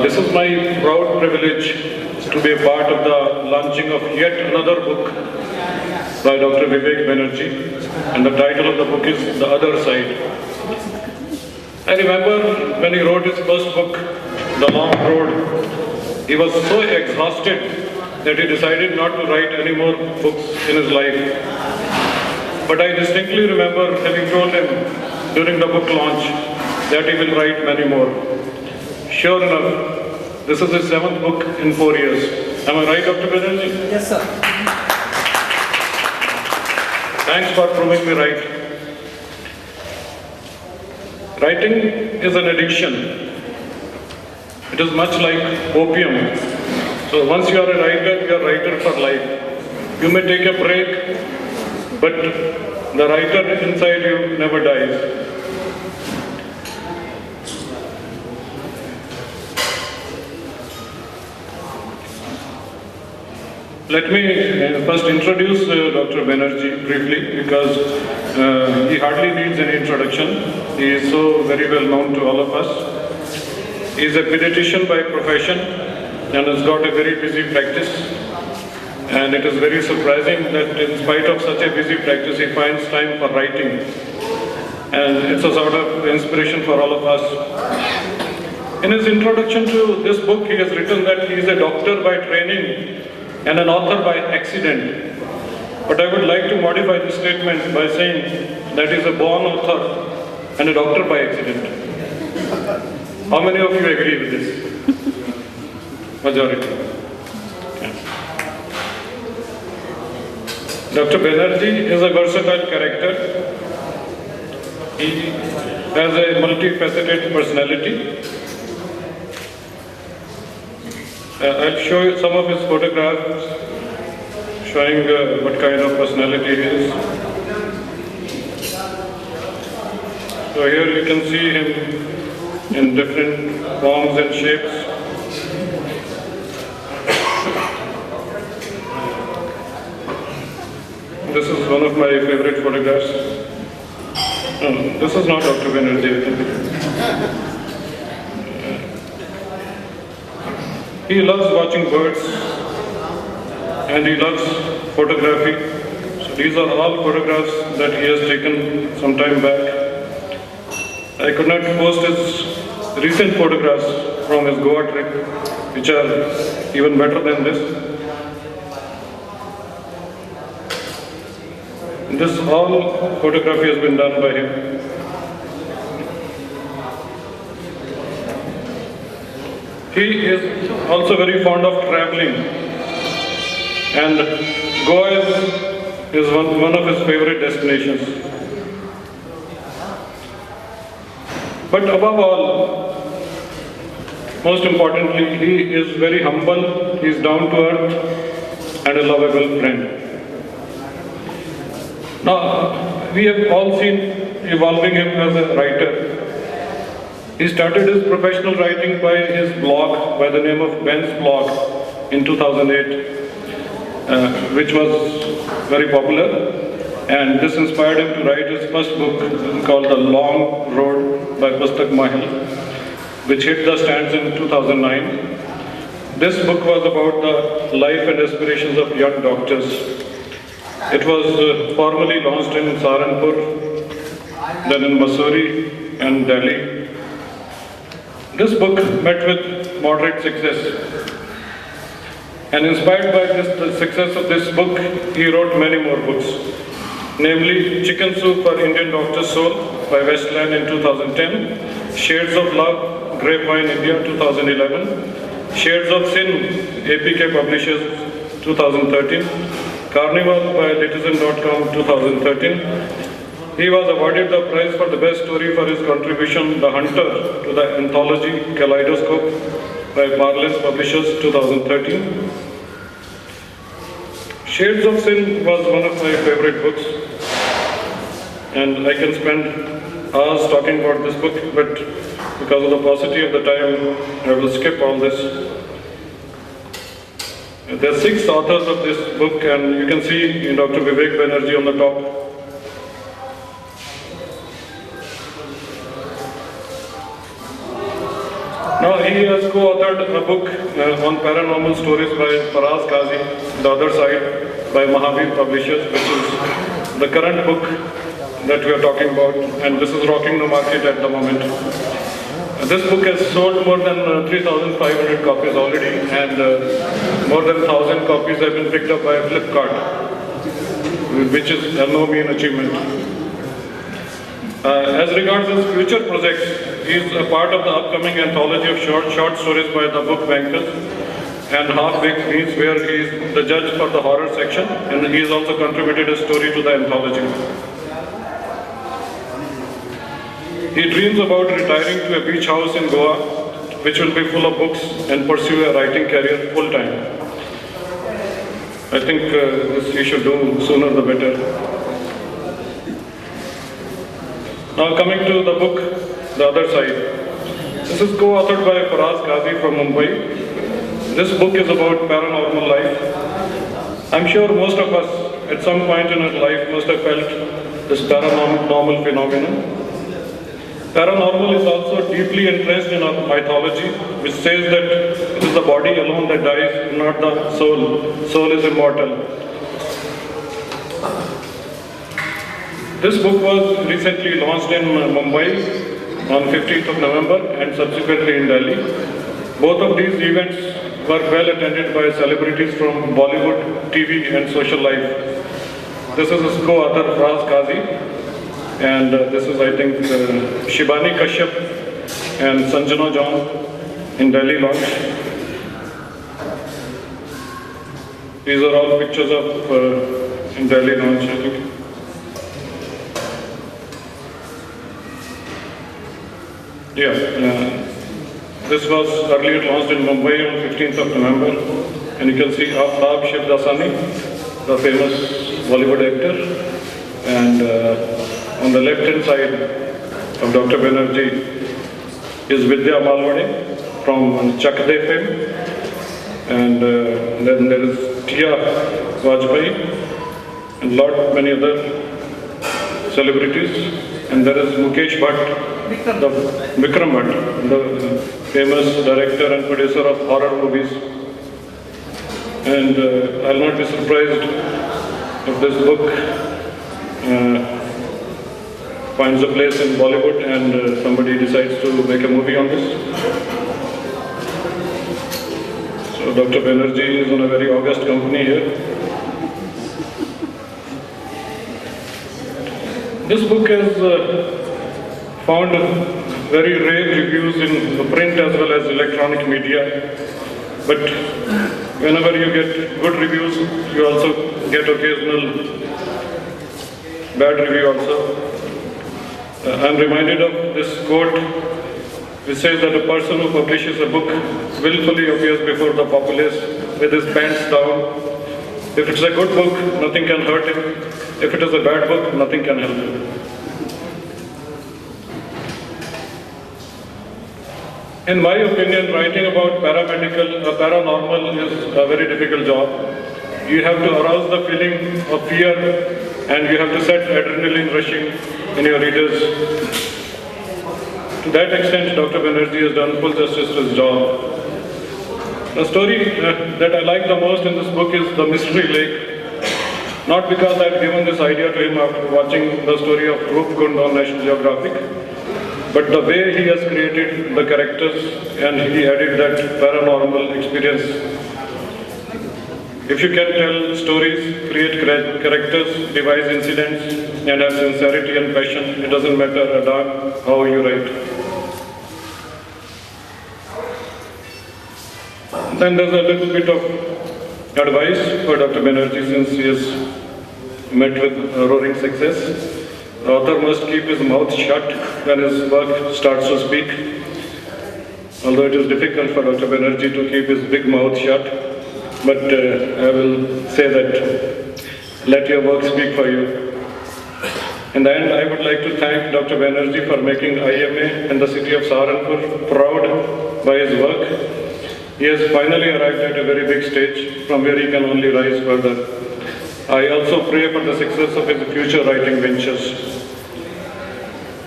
This is my proud privilege to be a part of the launching of yet another book by Dr. Vivek Banerjee, and the title of the book is The Other Side. I remember when he wrote his first book, The Long Road, he was so exhausted that he decided not to write any more books in his life. But I distinctly remember having told him during the book launch that he will write many more. Sure enough, this is his 7th book in 4 years. Am I right, Dr. Banerjee? Yes, sir. Thanks for proving me right. Writing is an addiction. It is much like opium. So once you are a writer for life. You may take a break, but the writer inside you never dies. Let me first introduce Dr. Banerjee briefly, because he hardly needs any introduction. He is so very well known to all of us. He is a pediatrician by profession and has got a very busy practice. And it is very surprising that in spite of such a busy practice, he finds time for writing. And it's a sort of inspiration for all of us. In his introduction to this book, he has written that he is a doctor by training and an author by accident. But I would like to modify this statement by saying that he is a born author and a doctor by accident. How many of you agree with this? Majority. Dr. Banerjee is a versatile character. He has a multifaceted personality. I'll show you some of his photographs showing what kind of personality he is. So here you can see him in different forms and shapes. This is one of my favorite photographs. This is not Dr. Banerjee. He loves watching birds and he loves photography. So these are all photographs that he has taken some time back. I could not post his recent photographs from his Goa trip, which are even better than this. This all photography has been done by him. He is also very fond of traveling, and Goa is one of his favorite destinations. But above all, most importantly, he is very humble, he is down to earth, and a lovable friend. Now, we have all seen evolving him as a writer. He started his professional writing by his blog by the name of Ben's Blog in 2008, which was very popular, and this inspired him to write his first book called The Long Road by Pustak Mahil, which hit the stands in 2009. This book was about the life and aspirations of young doctors. It was formally launched in Saharanpur, then in Mussoorie and Delhi. This book met with moderate success, and inspired by the success of this book, he wrote many more books, namely Chicken Soup for Indian Doctor's Soul by Westland in 2010, Shades of Love, Grapevine India 2011, Shades of Sin, APK Publishers 2013, Carnival by Litizen.com 2013. He was awarded the prize for the best story for his contribution, The Hunter, to the anthology Kaleidoscope by Barles Publishers 2013. Shades of Sin was one of my favorite books, and I can spend hours talking about this book, but because of the paucity of the time, I will skip all this. There are 6 authors of this book, and you can see Dr. Vivek Banerjee on the top. Now, he has co-authored a book on paranormal stories by Faraz Qazi, The Other Side, by Mahavir Publishers, which is the current book that we are talking about, and this is rocking the market at the moment. This book has sold more than 3,500 copies already, and more than 1,000 copies have been picked up by Flipkart, which is no mean achievement. As regards his future projects, he is a part of the upcoming anthology of short stories by the Book Bankers and Half-Baked Meals, where he is the judge for the horror section, and he has also contributed a story to the anthology. He dreams about retiring to a beach house in Goa, which will be full of books, and pursue a writing career full-time. I think this he should do sooner the better. Now coming to the book, The Other Side. This is co-authored by Faraz Qazi from Mumbai. This book is about paranormal life. I'm sure most of us at some point in our life must have felt this paranormal phenomenon. Paranormal is also deeply entrenched in our mythology, which says that it is the body alone that dies, not the soul. Soul is immortal. This book was recently launched in Mumbai on 15th of November and subsequently in Delhi. Both of these events were well attended by celebrities from Bollywood, TV and social life. This is his co-author Faraz Qazi, and this is I think Shibani Kashyap and Sanjana John in Delhi launch. These are all pictures of in Delhi launch, I think. This was earlier launched in Mumbai on 15th of November, and you can see Aftab Shivdasani, the famous Bollywood actor, and on the left hand side of Dr. Banerjee is Vidya Malwade from Chak De fame, and then there is Tia Vajpayee and many other celebrities, and there is Mukesh Bhatt, the Vikram Bhatt, the famous director and producer of horror movies. And I'll not be surprised if this book finds a place in Bollywood and somebody decides to make a movie on this. So Dr. Banerjee is in a very august company here. This book has found very rare reviews in the print as well as electronic media, but whenever you get good reviews, you also get occasional bad review also. I'm reminded of this quote which says that a person who publishes a book willfully appears before the populace with his pants down. If it's a good book, nothing can hurt him. If it is a bad book, nothing can help him. In my opinion, writing about paranormal is a very difficult job. You have to arouse the feeling of fear, and you have to set adrenaline rushing in your readers. To that extent, Dr. Banerjee has done full justice to his job. The story that I like the most in this book is The Mystery Lake. Not because I had given this idea to him after watching the story of Roop Kund on National Geographic, but the way he has created the characters and he added that paranormal experience. If you can tell stories, create characters, devise incidents, and have sincerity and passion, it doesn't matter a damn how you write. Then there's a little bit of advice for Dr. Banerjee since he has met with roaring success. The author must keep his mouth shut when his work starts to speak. Although it is difficult for Dr. Banerjee to keep his big mouth shut, but I will say that let your work speak for you. In the end, I would like to thank Dr. Banerjee for making IMA and the city of Saharanpur proud by his work. He has finally arrived at a very big stage from where he can only rise further. I also pray for the success of his future writing ventures.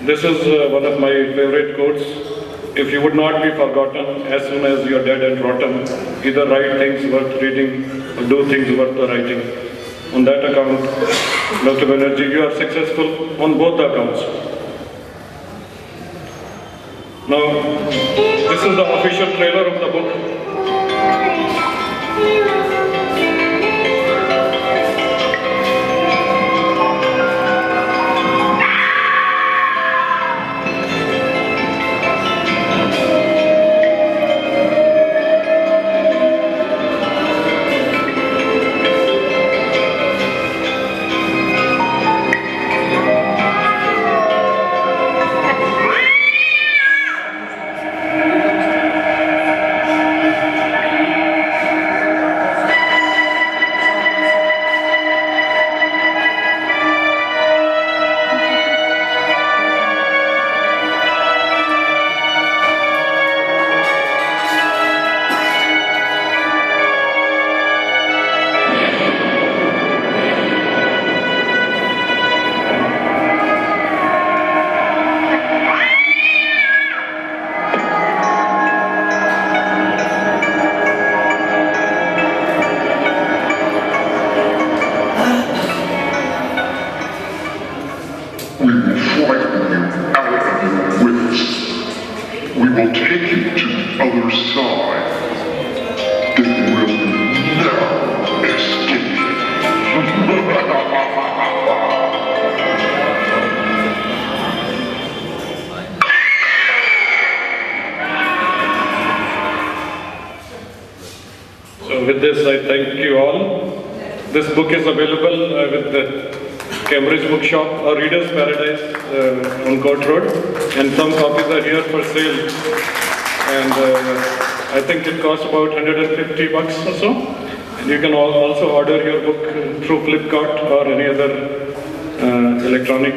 This is one of my favorite quotes. if you would not be forgotten as soon as you are dead and rotten, either write things worth reading or do things worth the writing. On that account, Dr. Banerjee, you are successful on both the accounts. Now, this is the official trailer of the book. We will frighten you out of your wits. We will take you to the other side. They will never escape. So with this, I thank you all. This book is available with the Cambridge Bookshop or Reader's Paradise on Court Road, and some copies are here for sale. And I think it costs about $150 or so. And you can also order your book through Flipkart or any other electronic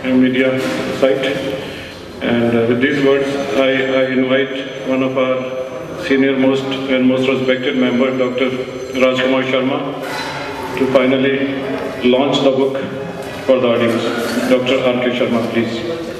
media site. And with these words, I invite one of our senior most and most respected member, Dr. Rajkumar Sharma, to finally launch the book for the audience. Dr. R.K. Sharma, please.